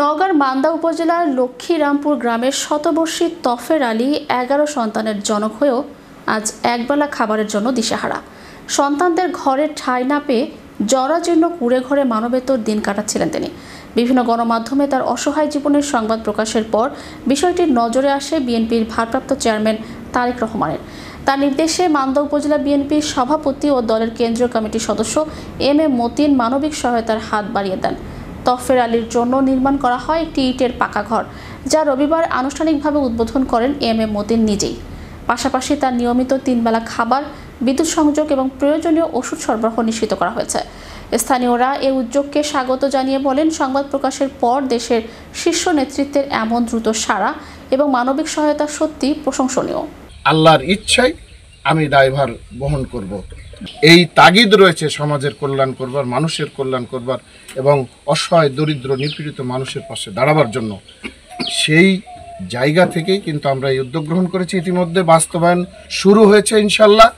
নওগাঁর মান্দা উপজেলার লক্ষ্মীরামপুর গ্রামের শতবর্ষী তফের আলী 11 সন্তানের জনক হয়েও আজ একবেলা খাবারের জন্য দিশেহারা। সন্তানদের ঘরে ঠাঁই না পেয়ে জরাজীর্ণ কুঁড়ে ঘরে মানবেতর দিন কাটাচ্ছিলেন তিনি। বিভিন্ন গণমাধ্যমে তার অসহায় জীবনের সংবাদ প্রকাশের পর বিষয়টি নজরে আসে বিএনপির ভারপ্রাপ্ত চেয়ারম্যান তারেক রহমানের। তার নির্দেশে মান্দা উপজেলা বিএনপির সভাপতি ও দলের কেন্দ্রীয় কমিটির সদস্য এম এ মতিন মানবিক সহায়তার হাত বাড়িয়ে দেন। তফের আলীর জন্য নির্মাণ করা হয় একটি ইটের পাকা ঘর, যা রবিবার আনুষ্ঠানিকভাবে উদ্বোধন করেন এম এ মতিন নিজেই। পাশাপাশি তার নিয়মিত 3 বেলা খাবার, বিদ্যুৎ সংযোগ এবং প্রয়োজনীয় ওষুধ সরবরাহ নিশ্চিত করা হয়েছে। স্থানীয়রা এই উদ্যোগকে স্বাগত জানিয়ে বলেন, সংবাদ প্রকাশের পর দেশের শীর্ষ নেতৃত্বের এমন দ্রুত সাড়া এবং মানবিক সহায়তা সত্যি প্রশংসনীয়। আল্লাহর ইচ্ছায় আমি দায়ভার বহন করব। এই তাগিদ রয়েছে সমাজের কল্যাণ করবার, মানুষের কল্যাণ করবার এবং অসহায় দরিদ্র নিপীড়িত মানুষের পাশে দাঁড়াবার জন্য। সেই জায়গা থেকেই কিন্তু আমরা এই উদ্যোগ গ্রহণ করেছি। ইতিমধ্যে বাস্তবায়ন শুরু হয়েছে ইনশাল্লাহ।